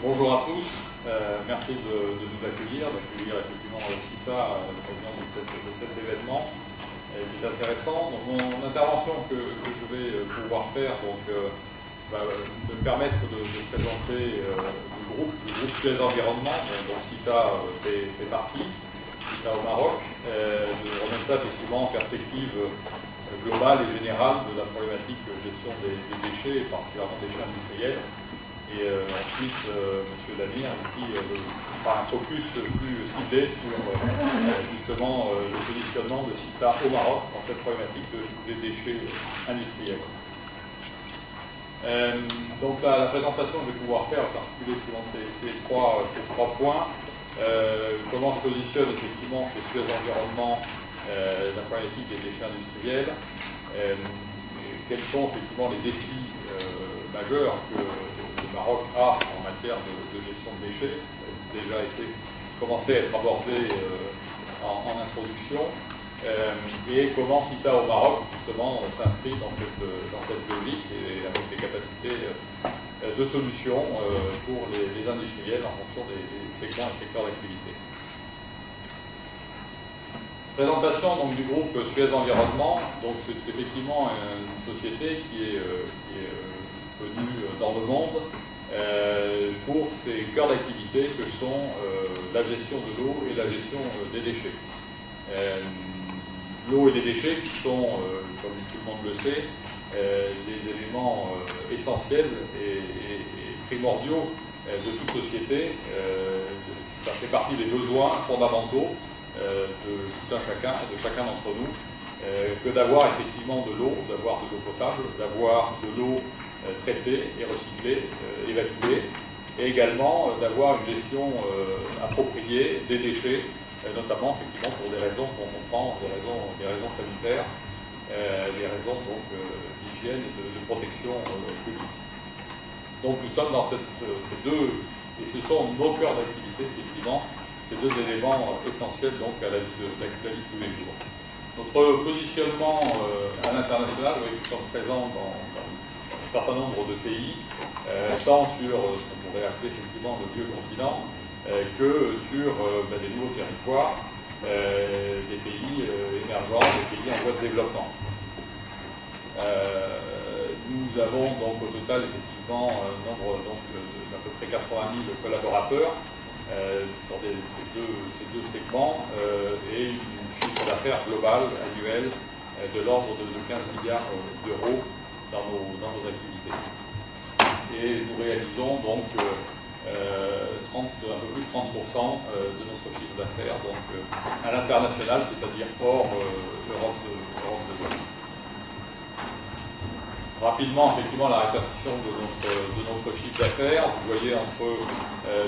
Bonjour à tous, merci de nous accueillir effectivement CITA à l'occasion de cet événement qui est intéressant. Donc, mon intervention que je vais pouvoir faire va me permettre de présenter le groupe Suez Environnement, dont CITA fait partie, CITA au Maroc, de remettre ça effectivement en perspective globale et générale de la problématique de gestion des déchets, et particulièrement des déchets industriels. Et ensuite, M. Damir ici fera un focus plus ciblé sur justement le positionnement de CITA au Maroc dans cette problématique des déchets industriels. Donc la présentation que je vais pouvoir faire va s'articuler suivant ces trois points. Comment se positionne effectivement chez Suez Environnement la problématique des déchets industriels, quels sont effectivement les défis majeurs que le Maroc a en matière de gestion de déchets. Ça a déjà commencé à être abordé en introduction. Et comment CITA au Maroc, justement, s'inscrit dans cette logique et avec des capacités de solution pour les industriels en fonction des segments et secteurs d'activité. Présentation donc, du groupe Suez Environnement. Donc c'est effectivement une société qui est connue dans le monde pour ses cœurs d'activité que sont la gestion de l'eau et la gestion des déchets. L'eau et les déchets qui sont, comme tout le monde le sait, des éléments essentiels et primordiaux de toute société. Ça fait partie des besoins fondamentaux de tout un chacun, de chacun d'entre nous, que d'avoir effectivement de l'eau potable, d'avoir de l'eau traitée et recyclée, évacuée, et également d'avoir une gestion appropriée des déchets, notamment effectivement pour des raisons qu'on comprend, des raisons sanitaires, des raisons donc d'hygiène et de protection publique. Donc nous sommes dans ces deux, et ce sont nos cœurs d'activité effectivement, ces deux éléments essentiels donc à la vie de tous les jours. Notre positionnement à l'international, oui, nous sommes présents dans un certain nombre de pays, tant sur ce qu'on pourrait appeler effectivement le vieux continent, que sur des nouveaux territoires, des pays émergents, des pays en voie de développement. Nous avons donc au total effectivement un nombre d'à peu près 80 000 collaborateurs sur ces deux segments et une chiffre d'affaires global annuel de l'ordre de 15 milliards d'euros dans nos activités. Et nous réalisons donc un peu plus de 30% de notre chiffre d'affaires à l'international, c'est-à-dire hors Europe de l'Ouest. Rapidement, effectivement, la répartition de notre chiffre d'affaires. Vous voyez, entre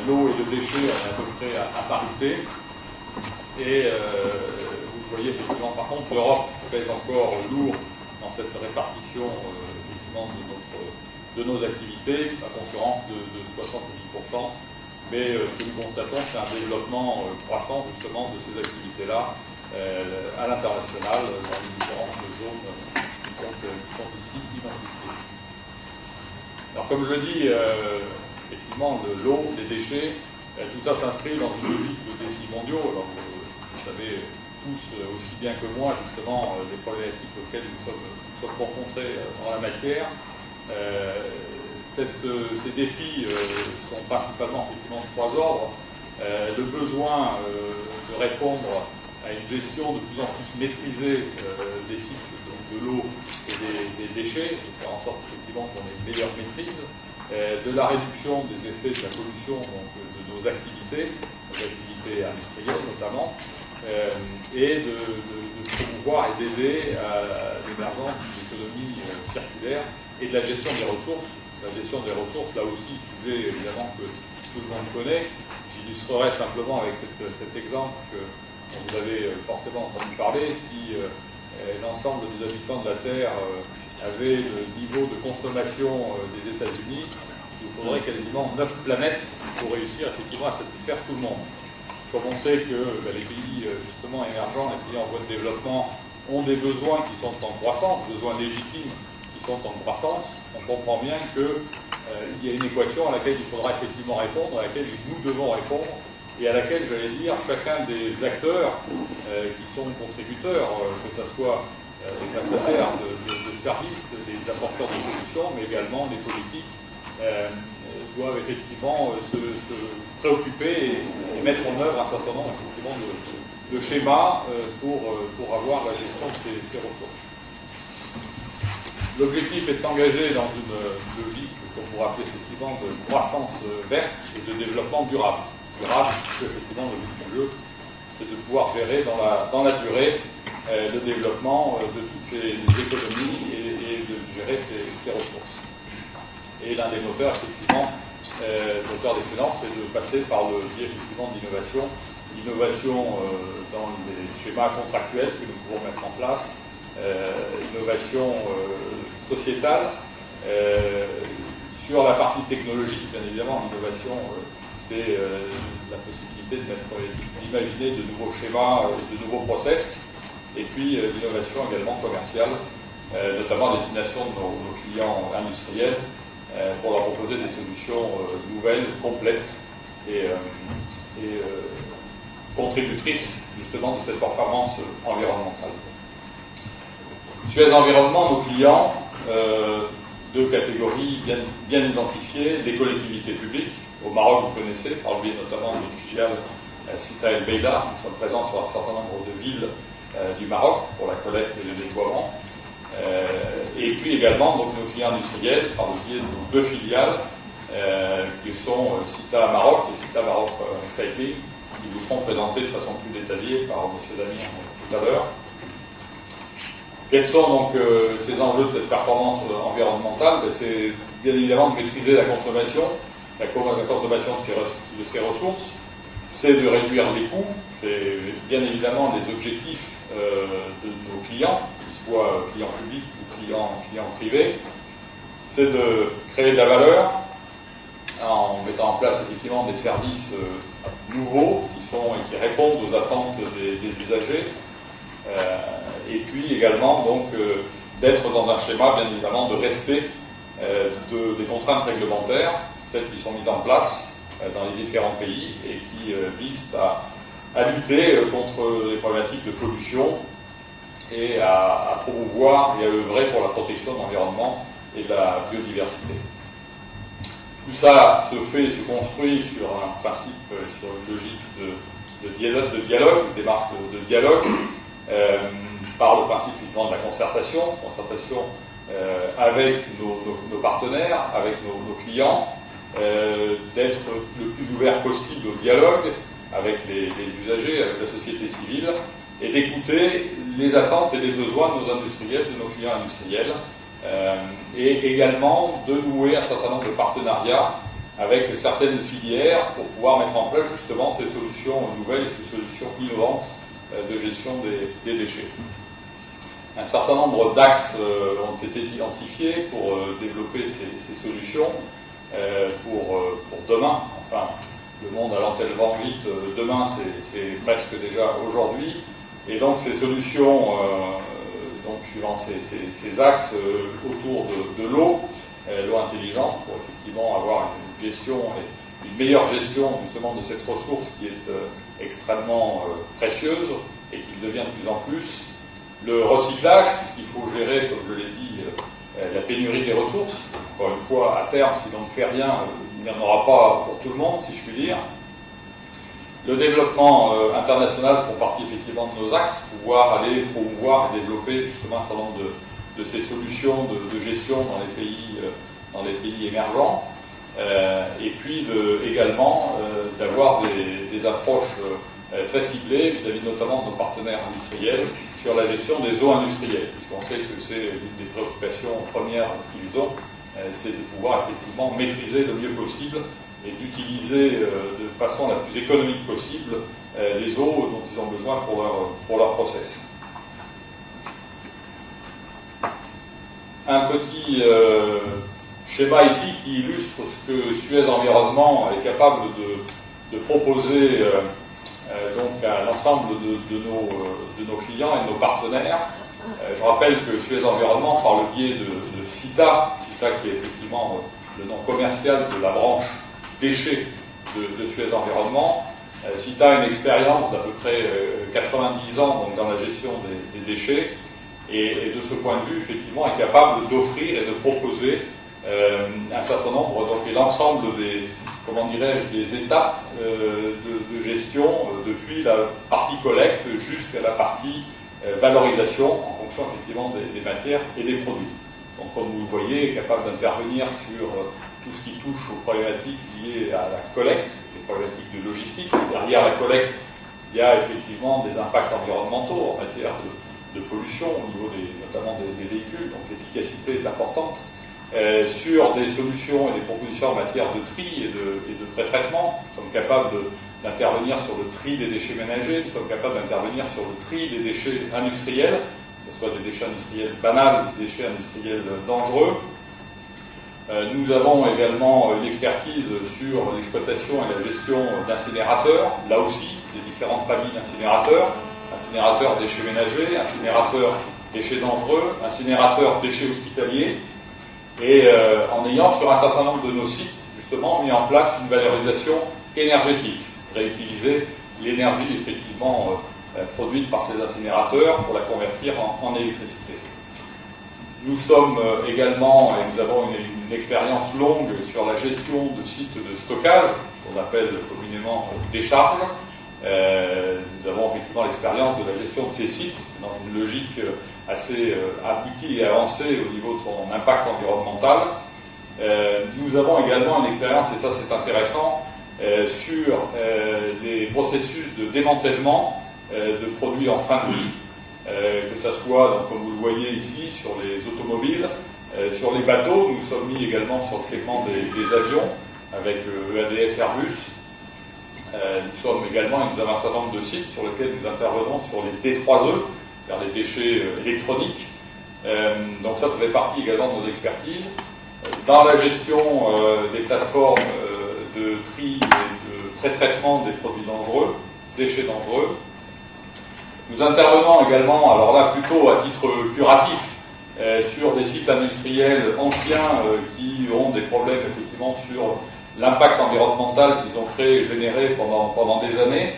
l'eau et le déchet, on est à peu près à parité. Et vous voyez, effectivement, par contre, l'Europe pèse encore lourd dans cette répartition effectivement, de nos activités, à concurrence de 70%. Mais ce que nous constatons, c'est un développement croissant, justement, de ces activités-là à l'international, dans les différentes zones qui sont ici identifiées. Alors, comme je le dis, effectivement, l'eau, les déchets, tout ça s'inscrit dans une logique de défis mondiaux. Alors, vous savez tous aussi bien que moi, justement, les problématiques auxquelles nous sommes confrontés dans la matière. Ces défis sont principalement effectivement de trois ordres. Le besoin de répondre à une gestion de plus en plus maîtrisée des cycles de l'eau et des déchets, de faire en sorte effectivement qu'on ait une meilleure maîtrise, de la réduction des effets de la pollution de nos activités industrielles notamment, et de promouvoir et d'aider à l'émergence d'une économie circulaire et de la gestion des ressources. La gestion des ressources, là aussi, sujet évidemment que tout le monde connaît. J'illustrerai simplement avec cet exemple dont vous avez forcément entendu parler. Si l'ensemble des habitants de la Terre avaient le niveau de consommation des États-Unis, il nous faudrait quasiment 9 planètes pour réussir effectivement à satisfaire tout le monde. Comme on sait que les pays justement émergents, les pays en voie de développement ont des besoins qui sont en croissance, besoins légitimes qui sont en croissance, on comprend bien que il y a une équation à laquelle il faudra effectivement répondre, à laquelle nous devons répondre, et à laquelle, j'allais dire, chacun des acteurs qui sont contributeurs, que ce soit les prestataires de services, les apporteurs de solutions, mais également les politiques, doivent effectivement se préoccuper et mettre en œuvre un certain nombre effectivement de schémas pour avoir la gestion de ces ressources. L'objectif est de s'engager dans une logique qu'on pourrait appeler effectivement de croissance verte et de développement durable. Durable, puisque effectivement le but du jeu, c'est de pouvoir gérer dans la durée le développement de toutes ces économies et de gérer ces ressources. Et l'un des moteurs, effectivement, moteur d'excellence, c'est de passer par le biais effectivement d'innovation. Innovation dans les schémas contractuels que nous pouvons mettre en place, innovation sociétale, sur la partie technologique, bien évidemment, l'innovation, c'est la possibilité d'imaginer de nouveaux schémas, de nouveaux process, et puis l'innovation également commerciale, notamment à destination de nos clients industriels, pour leur proposer des solutions nouvelles, complètes et contributrices justement de cette performance environnementale. Suez Environnement, nos clients, deux catégories bien identifiées, des collectivités publiques. Au Maroc, vous connaissez, par le biais notamment de notre filiale Cita El Beida. Nous sommes présents sur un certain nombre de villes du Maroc pour la collecte et le déploiement. Et puis également donc, nos clients industriels par le biais de nos deux filiales qui sont Cita Maroc et Cita Maroc Recycling, qui vous seront présentés de façon plus détaillée par M. Damien tout à l'heure. Quels sont donc ces enjeux de cette performance environnementale? C'est bien évidemment de maîtriser la consommation de ces ressources, c'est de réduire les coûts, c'est bien évidemment les objectifs de nos clients, qu'ils soient clients publics ou clients privés, c'est de créer de la valeur en mettant en place effectivement des services nouveaux qui répondent aux attentes des usagers, et puis également donc d'être dans un schéma bien évidemment de respect des contraintes réglementaires, celles qui sont mises en place dans les différents pays et qui visent à lutter contre les problématiques de pollution et à promouvoir et à œuvrer pour la protection de l'environnement et de la biodiversité. Tout ça se construit sur un principe, sur une logique de dialogue, une démarche de dialogue, par le principe uniquement de la concertation avec nos partenaires, avec nos clients, d'être le plus ouvert possible au dialogue avec les usagers, avec la société civile, et d'écouter les attentes et les besoins de nos industriels, de nos clients industriels, et également de nouer un certain nombre de partenariats avec certaines filières pour pouvoir mettre en place justement ces solutions nouvelles et ces solutions innovantes de gestion des déchets. Un certain nombre d'axes ont été identifiés pour développer ces solutions pour demain. Enfin, le monde allant tellement vite, demain c'est presque déjà aujourd'hui. Et donc ces solutions, suivant ces axes autour de l'eau intelligente, pour effectivement avoir une gestion et une meilleure gestion justement de cette ressource qui est extrêmement précieuse et qui devient de plus en plus. Le recyclage, puisqu'il faut gérer, comme je l'ai dit, la pénurie des ressources. Encore une fois, à terme, si l'on ne fait rien, il n'y en aura pas pour tout le monde, si je puis dire. Le développement international font partie effectivement de nos axes, pouvoir aller promouvoir et développer justement un certain nombre de ces solutions de gestion dans les pays émergents, et puis également d'avoir des approches très ciblées vis-à-vis notamment de nos partenaires industriels sur la gestion des eaux industrielles, puisqu'on sait que c'est l'une des préoccupations premières qu'ils ont, c'est de pouvoir effectivement maîtriser le mieux possible et d'utiliser de façon la plus économique possible les eaux dont ils ont besoin pour leur process. Un petit schéma ici qui illustre ce que Suez Environnement est capable de proposer donc à l'ensemble de nos clients et de nos partenaires. Je rappelle que Suez Environnement, par le biais de Cita qui est effectivement le nom commercial de la branche déchets de Suez Environnement. CITA a une expérience d'à peu près 90 ans donc, dans la gestion des déchets et de ce point de vue, effectivement, est capable d'offrir et de proposer un certain nombre, donc, et l'ensemble des, comment dirais-je, des étapes de gestion depuis la partie collecte jusqu'à la partie valorisation en fonction, effectivement, des matières et des produits. Donc, comme vous le voyez, est capable d'intervenir sur tout ce qui touche aux problématiques liées à la collecte, les problématiques de logistique. Derrière la collecte, il y a effectivement des impacts environnementaux en matière de pollution au niveau notamment des véhicules, donc l'efficacité est importante. Sur des solutions et des propositions en matière de tri et de pré-traitement, nous sommes capables d'intervenir sur le tri des déchets ménagers, nous sommes capables d'intervenir sur le tri des déchets industriels, que ce soit des déchets industriels banals, des déchets industriels dangereux. Nous avons également une expertise sur l'exploitation et la gestion d'incinérateurs, là aussi, des différentes familles d'incinérateurs, incinérateurs déchets ménagers, incinérateurs déchets dangereux, incinérateurs déchets hospitaliers, et en ayant sur un certain nombre de nos sites, justement, mis en place une valorisation énergétique, réutiliser l'énergie, effectivement, produite par ces incinérateurs pour la convertir en électricité. Nous sommes également, et nous avons une expérience longue sur la gestion de sites de stockage, qu'on appelle communément décharge. Nous avons effectivement l'expérience de la gestion de ces sites dans une logique assez aboutie et avancée au niveau de son impact environnemental. Nous avons également une expérience, et ça c'est intéressant, sur les processus de démantèlement de produits en fin de vie. Que ce soit, donc, comme vous le voyez ici, sur les automobiles, sur les bateaux. Nous sommes mis également sur le segment des avions avec EADS Airbus. Nous sommes également, et nous avons un certain nombre de sites sur lesquels nous intervenons sur les D3E, vers les déchets électroniques. Donc ça fait partie également de nos expertises. Dans la gestion des plateformes de tri et de pré-traitement des produits dangereux, déchets dangereux, nous intervenons également, alors là plutôt à titre curatif, sur des sites industriels anciens qui ont des problèmes effectivement sur l'impact environnemental qu'ils ont créé et généré pendant des années.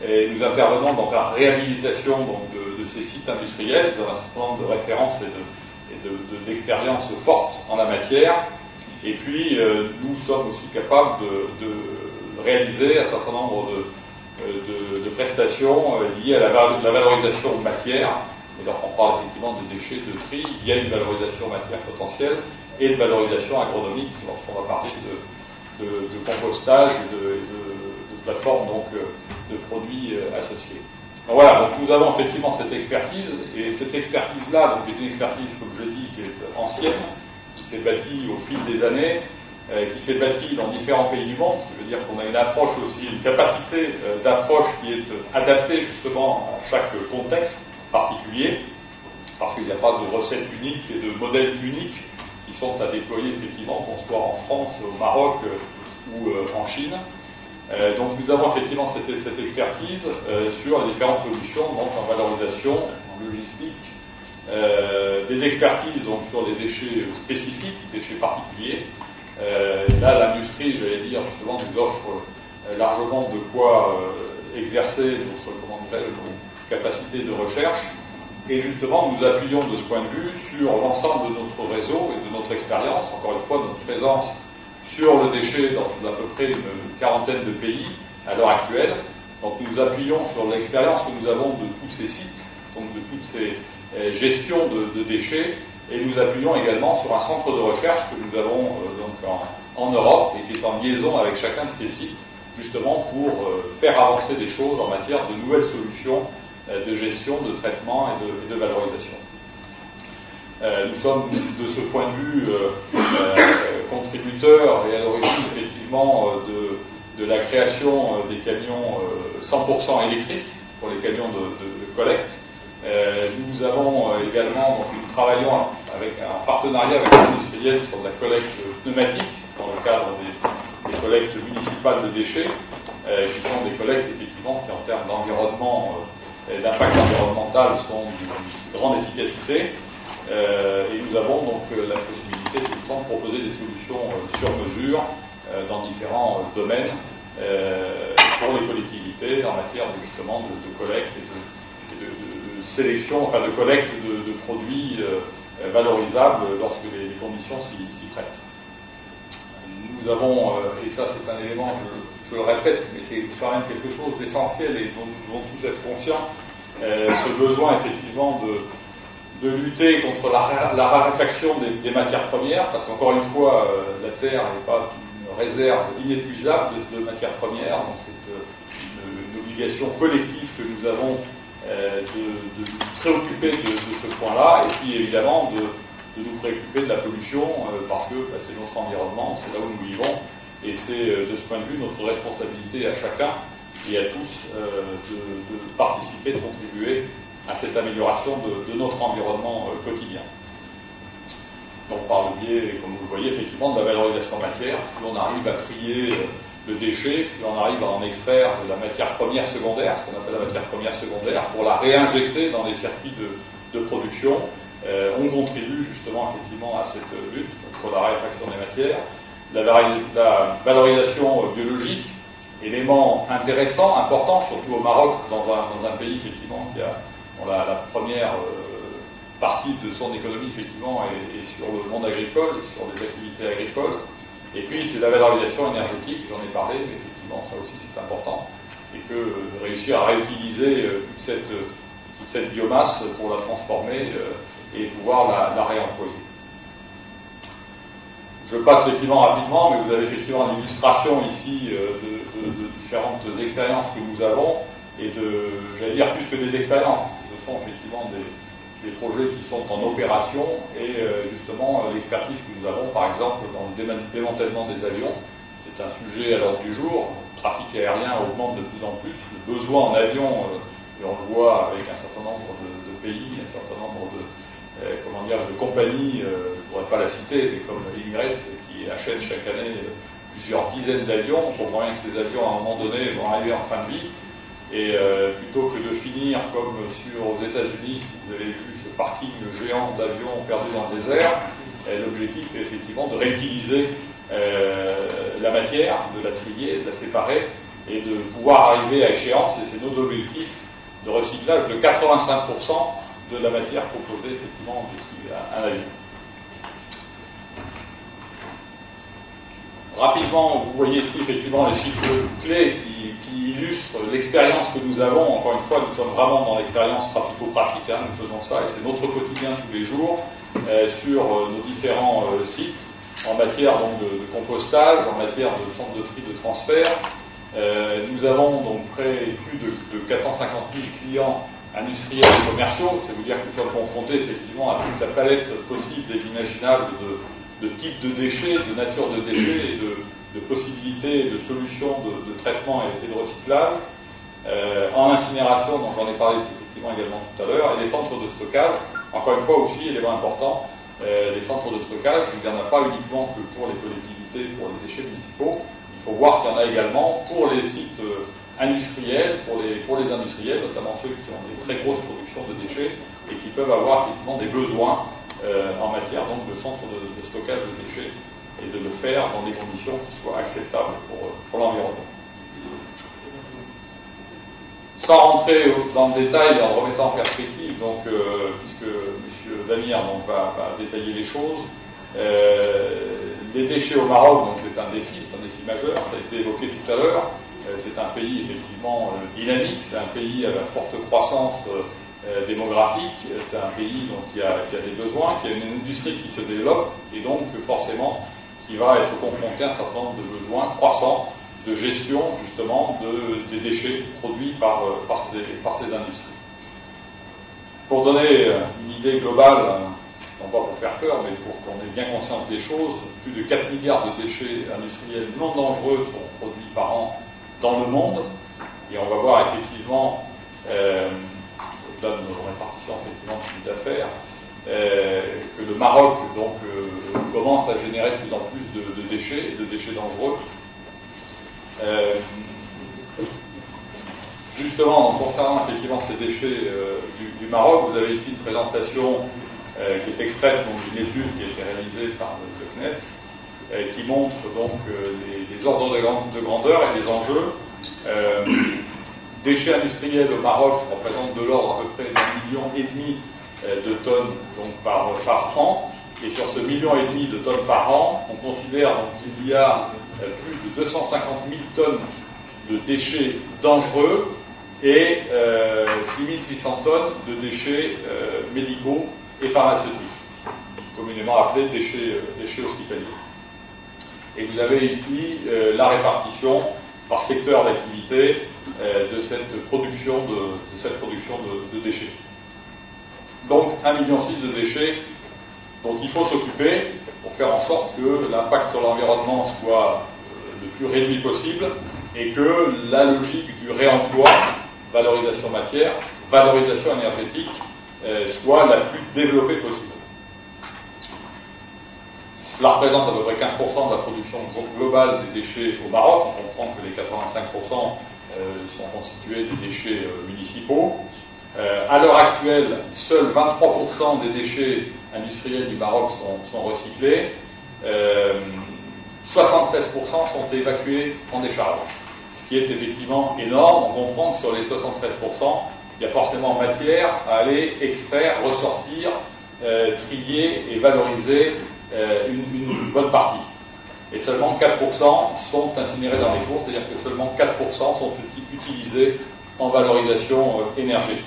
Et nous intervenons dans la réhabilitation donc, de ces sites industriels, dans un certain nombre de références et d'expériences fortes en la matière. Et puis nous sommes aussi capables de réaliser un certain nombre de prestations liées à la valorisation de matière. Et lorsqu'on parle effectivement de déchets, de tri, il y a une valorisation matière potentielle et une valorisation agronomique lorsqu'on va parler de compostage et de plateformes donc, de produits associés. Donc voilà, donc nous avons effectivement cette expertise, et cette expertise-là donc, est une expertise, comme je dis, qui est ancienne, qui s'est bâtie au fil des années, qui s'est bâtie dans différents pays du monde, ce qui veut dire qu'on a une approche aussi, une capacité d'approche qui est adaptée justement à chaque contexte particulier, parce qu'il n'y a pas de recette unique et de modèle unique qui sont à déployer effectivement, qu'on soit en France, au Maroc ou en Chine. Donc nous avons effectivement cette expertise sur les différentes solutions, donc en valorisation, en logistique, des expertises donc sur les déchets spécifiques, déchets particuliers. Là, l'industrie, j'allais dire, justement, nous offre largement de quoi exercer notre, capacité de recherche. Et justement, nous appuyons de ce point de vue sur l'ensemble de notre réseau et de notre expérience, encore une fois, notre présence sur le déchet dans à peu près une quarantaine de pays à l'heure actuelle. Donc nous appuyons sur l'expérience que nous avons de tous ces sites, donc de toutes ces gestions de déchets, et nous appuyons également sur un centre de recherche que nous avons donc en Europe et qui est en liaison avec chacun de ces sites, justement pour faire avancer des choses en matière de nouvelles solutions de gestion, de traitement et de valorisation. Nous sommes de ce point de vue contributeurs et à l'origine effectivement de la création des camions 100% électriques pour les camions de collecte. Nous avons également, donc nous travaillons avec un partenariat avec l'industriel sur la collecte pneumatique dans le cadre des collectes municipales de déchets, qui sont des collectes effectivement qui en termes d'environnement et d'impact environnemental sont d'une grande efficacité. Et nous avons donc la possibilité de effectivement de proposer des solutions sur mesure dans différents domaines pour les collectivités en matière justement de collecte et de sélection, enfin de collecte de produits valorisables lorsque les conditions s'y prêtent. Nous avons, et ça c'est un élément, je le répète, mais c'est quand même quelque chose d'essentiel et dont nous devons tous être conscients, ce besoin effectivement de lutter contre la raréfaction des matières premières, parce qu'encore une fois, la Terre n'est pas une réserve inépuisable de matières premières, donc c'est une obligation collective que nous avons de nous préoccuper de ce point-là, et puis évidemment de nous préoccuper de la pollution, parce que c'est notre environnement, c'est là où nous vivons, et c'est de ce point de vue notre responsabilité à chacun et à tous de participer, de contribuer à cette amélioration de notre environnement quotidien. Donc par le biais, comme vous le voyez, effectivement de la valorisation de matière, plus on arrive à trier le déchet, plus on arrive à en extraire de la matière première secondaire, ce qu'on appelle la matière première secondaire, pour la réinjecter dans les circuits de production, on contribue justement effectivement à cette lutte contre la raréfaction des matières. La valorisation biologique, élément intéressant, important, surtout au Maroc, dans un pays effectivement qui a la première partie de son économie effectivement est sur le monde agricole, sur les activités agricoles. Et puis c'est la valorisation énergétique, j'en ai parlé, mais effectivement ça aussi c'est important, c'est que réussir à réutiliser toute cette biomasse pour la transformer et pouvoir la réemployer. Je passe effectivement rapidement, mais vous avez effectivement l'illustration ici de différentes expériences que nous avons, et j'allais dire plus que des expériences, ce sont effectivement des projets qui sont en opération, et justement l'expertise que nous avons, par exemple, dans le démantèlement des avions, c'est un sujet à l'ordre du jour. Le trafic aérien augmente de plus en plus, le besoin en avion, et on le voit avec un certain nombre de pays, un certain nombre de compagnies, je ne pourrais pas la citer, mais comme Emirates, qui achète chaque année plusieurs dizaines d'avions. On comprend bien que ces avions, à un moment donné, vont arriver en fin de vie. Et plutôt que de finir comme aux États-Unis, si vous avez vu ce parking géant d'avions perdus dans le désert, l'objectif est effectivement de réutiliser la matière, de la trier, de la séparer, et de pouvoir arriver à échéance, et c'est notre objectif, de recyclage de 85% de la matière proposée effectivement à un avion. Rapidement, vous voyez ici effectivement les chiffres clés qui illustrent l'expérience que nous avons. Encore une fois, nous sommes vraiment dans l'expérience pratico-pratique, nous faisons ça et c'est notre quotidien tous les jours sur nos différents sites en matière donc, de compostage, en matière de centre de tri de transfert. Nous avons donc plus de 450 000 clients industriels et commerciaux, c'est vous dire que nous sommes confrontés effectivement à toute la palette possible et inimaginable de types de déchets, de nature de déchets et de possibilités, de solutions de traitement et de recyclage, en incinération, dont j'en ai parlé effectivement également tout à l'heure, et les centres de stockage, encore une fois aussi, élément important, les centres de stockage, il n'y en a pas uniquement que pour les collectivités, pour les déchets municipaux, il faut voir qu'il y en a également pour les sites industriels, pour les industriels, notamment ceux qui ont des très grosses productions de déchets et qui peuvent avoir effectivement des besoins en matière donc de centres de stockage de déchets et de le faire dans des conditions qui soient acceptables pour l'environnement. Sans rentrer dans le détail, en remettant en perspective, donc, puisque M. Damir donc, va détailler les choses, les déchets au Maroc, donc c'est un défi majeur, ça a été évoqué tout à l'heure. C'est un pays effectivement dynamique, c'est un pays à la forte croissance démographique, c'est un pays donc, qui a des besoins, qui a une industrie qui se développe et donc forcément qui va être confronté à un certain nombre de besoins croissants de gestion justement des déchets produits par ces industries. Pour donner une idée globale, non pas pour faire peur, mais pour qu'on ait bien conscience des choses, plus de 4 milliards de déchets industriels non dangereux sont produits par an dans le monde, et on va voir effectivement, au-delà de nos répartitions effectivement de chiffre d'affaires, que le Maroc donc commence à générer de plus en plus de déchets, et de déchets dangereux. Justement, concernant effectivement ces déchets du Maroc, vous avez ici une présentation qui est extraite d'une étude qui a été réalisée par le CNES, qui montre donc les ordres de grandeur et les enjeux. Déchets industriels au Maroc représentent de l'ordre à peu près d'1,5 million de tonnes donc, par an. Et sur ce 1,5 million de tonnes par an, on considère qu'il y a plus de 250 000 tonnes de déchets dangereux et 6 600 tonnes de déchets médicaux et pharmaceutiques, communément appelés déchets hospitaliers. Et vous avez ici la répartition par secteur d'activité de cette production de déchets. Donc 1,6 million de déchets dont il faut s'occuper pour faire en sorte que l'impact sur l'environnement soit le plus réduit possible et que la logique du réemploi, valorisation matière, valorisation énergétique soit la plus développée possible. Cela représente à peu près 15% de la production globale des déchets au Maroc. On comprend que les 85% sont constitués des déchets municipaux. À l'heure actuelle, seuls 23% des déchets industriels du Maroc sont recyclés. 73% sont évacués en décharge, ce qui est effectivement énorme. On comprend que sur les 73%, il y a forcément matière à aller extraire, ressortir, trier et valoriser une bonne partie. Et seulement 4% sont incinérés dans les fours, c'est-à-dire que seulement 4% sont utilisés en valorisation énergétique.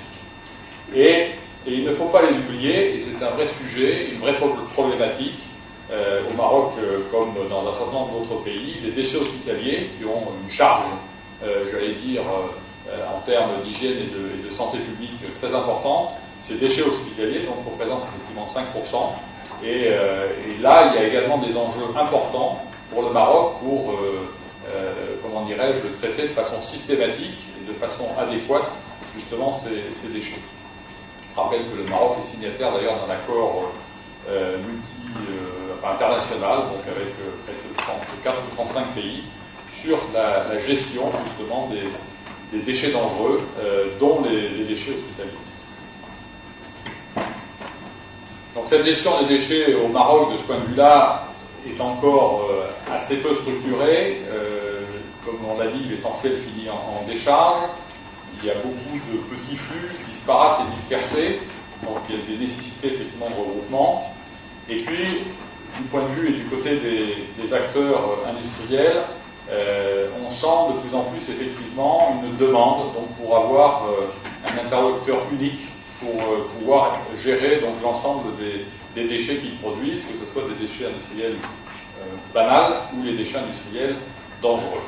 Et il ne faut pas les oublier, et c'est un vrai sujet, une vraie problématique, au Maroc comme dans un certain nombre d'autres pays, les déchets hospitaliers qui ont une charge, j'allais dire, en termes d'hygiène et de santé publique très importante. Ces déchets hospitaliers donc représentent effectivement 5%. Et là, il y a également des enjeux importants pour le Maroc pour, comment dirais-je, traiter de façon systématique et de façon adéquate justement ces déchets. Je rappelle que le Maroc est signataire d'ailleurs d'un accord international, donc avec près de 34 ou 35 pays, sur la gestion justement des déchets dangereux, dont les déchets hospitaliers. Donc cette gestion des déchets au Maroc, de ce point de vue-là, est encore assez peu structurée. Comme on l'a dit, l'essentiel finit en décharge. Il y a beaucoup de petits flux disparates et dispersés, donc il y a des nécessités effectivement de regroupement. Et puis, du point de vue et du côté des acteurs industriels, on sent de plus en plus effectivement une demande donc, pour avoir un interlocuteur unique pour pouvoir gérer donc l'ensemble des déchets qu'ils produisent, que ce soit des déchets industriels banals ou les déchets industriels dangereux.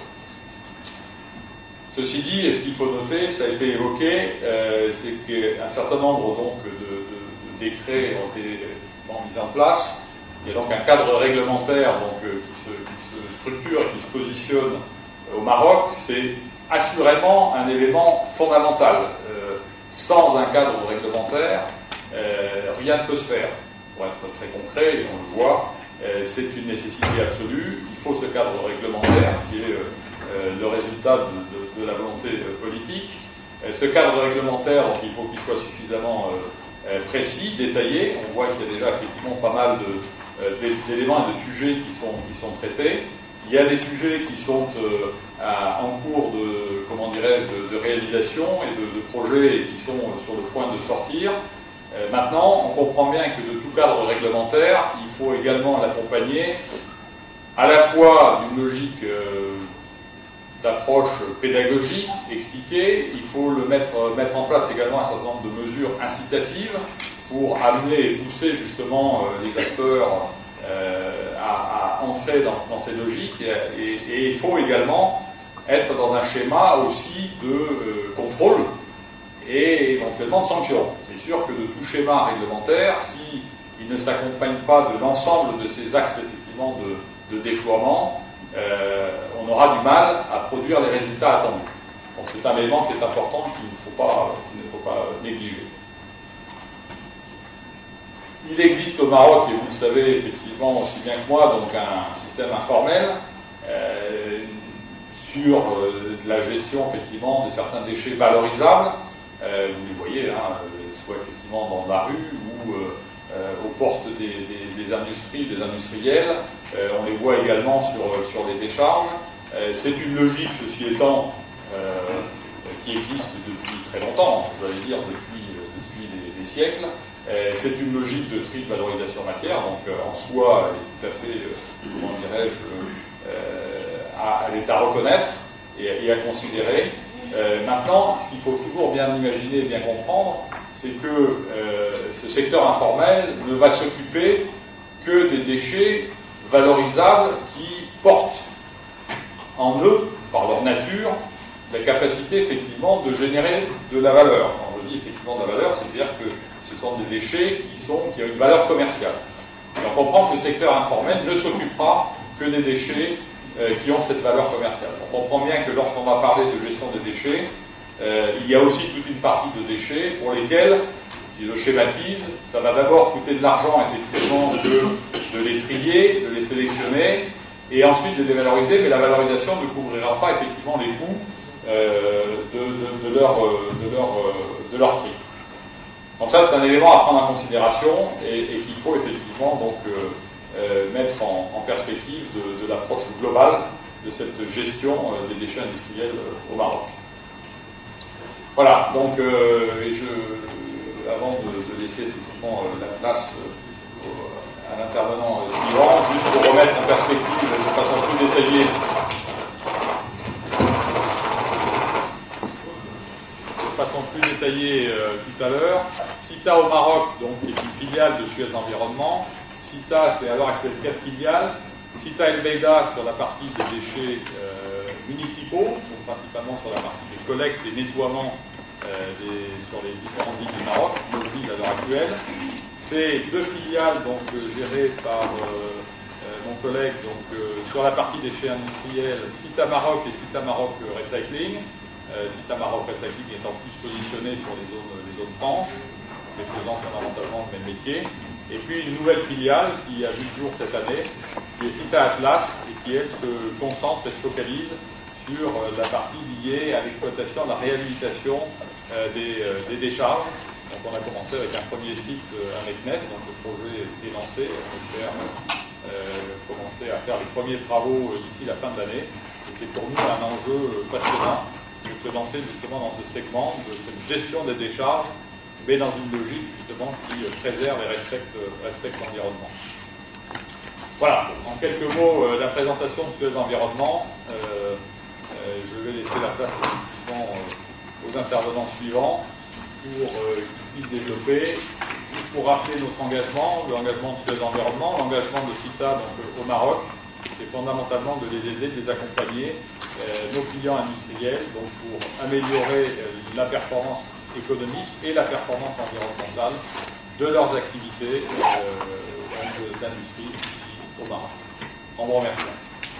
Ceci dit, et ce qu'il faut noter, ça a été évoqué, c'est qu'un certain nombre donc, de décrets ont été mis en place. Il y a donc un cadre réglementaire donc, qui se structure et qui se positionne au Maroc. C'est assurément un élément fondamental. Sans un cadre réglementaire, rien ne peut se faire. Pour être très concret, et on le voit, c'est une nécessité absolue. Il faut ce cadre réglementaire qui est le résultat de la volonté politique. Ce cadre réglementaire, donc, il faut qu'il soit suffisamment précis, détaillé. On voit qu'il y a déjà effectivement pas mal d'éléments et de sujets qui sont traités. Il y a des sujets qui sont en cours de réalisation et de projets qui sont sur le point de sortir. Maintenant, on comprend bien que de tout cadre réglementaire, il faut également l'accompagner à la fois d'une logique d'approche pédagogique, expliquée. Il faut mettre en place également un certain nombre de mesures incitatives pour amener et pousser justement les acteurs à entrer dans ces logiques. Et il faut également être dans un schéma aussi de contrôle et éventuellement de sanctions. C'est sûr que de tout schéma réglementaire, s'il ne s'accompagne pas de l'ensemble de ces axes effectivement de déploiement, on aura du mal à produire les résultats attendus. Donc c'est un élément qui est important qu'il ne faut pas négliger. Il existe au Maroc, et vous le savez effectivement aussi bien que moi, donc un système informel sur la gestion effectivement de certains déchets valorisables. Vous les voyez, soit effectivement dans la rue ou aux portes des industries, des industriels. On les voit également sur les décharges. C'est une logique, ceci étant, qui existe depuis très longtemps, je vais dire depuis des siècles. C'est une logique de tri de valorisation matière, donc en soi, elle est tout à fait, comment dirais-je, elle est à reconnaître et à considérer. Maintenant, ce qu'il faut toujours bien imaginer et bien comprendre, c'est que ce secteur informel ne va s'occuper que des déchets valorisables qui portent en eux, par leur nature, la capacité effectivement de générer de la valeur. Quand je dis effectivement de la valeur, c'est-à-dire que ce sont des déchets qui ont une valeur commerciale. Et on comprend que le secteur informel ne s'occupera que des déchets qui ont cette valeur commerciale. On comprend bien que lorsqu'on va parler de gestion des déchets, il y a aussi toute une partie de déchets pour lesquels, si je schématise, ça va d'abord coûter de l'argent effectivement de les trier, de les sélectionner, et ensuite de les valoriser, mais la valorisation ne couvrira pas effectivement les coûts de leur tri. Donc ça, c'est un élément à prendre en considération et qu'il faut effectivement donc mettre en perspective de l'approche globale de cette gestion des déchets industriels au Maroc. Voilà, donc avant de laisser effectivement la place à l'intervenant suivant, juste pour remettre en perspective de façon plus détaillée tout à l'heure. CITA au Maroc, donc, est une filiale de Suez Environnement. CITA, c'est à l'heure actuelle 4 filiales. CITA El Beida sur la partie des déchets municipaux, donc principalement sur la partie des collectes et nettoiements sur les différentes villes du Maroc, nos villes à l'heure actuelle. C'est 2 filiales donc, gérées par mon collègue donc, sur la partie déchets industriels, CITA Maroc et CITA Maroc Recycling. CITA Maroc Recycling étant plus positionné sur les zones franches, mais faisant fondamentalement le même métier. Et puis une nouvelle filiale qui a vu le jour cette année, qui est CITA Atlas, et qui elle se concentre et se focalise sur la partie liée à l'exploitation, à la réhabilitation des décharges. Donc on a commencé avec un premier site à Meknès, donc le projet est lancé, on espère commencer à faire les premiers travaux d'ici la fin de l'année. Et c'est pour nous un enjeu passionnant de se lancer justement dans ce segment de cette gestion des décharges, mais dans une logique justement qui préserve et respecte l'environnement. Voilà, en quelques mots, la présentation de Suez Environnement. Je vais laisser la place effectivement aux intervenants suivants pour qu'ils puissent développer. Juste pour rappeler notre engagement, l'engagement de Suez Environnement, l'engagement de CITA donc, au Maroc, c'est fondamentalement de les aider, de les accompagner, nos clients industriels, donc pour améliorer la performance économique et la performance environnementale de leurs activités d'industrie ici au Maroc. On vous remercie.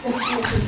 Merci, monsieur.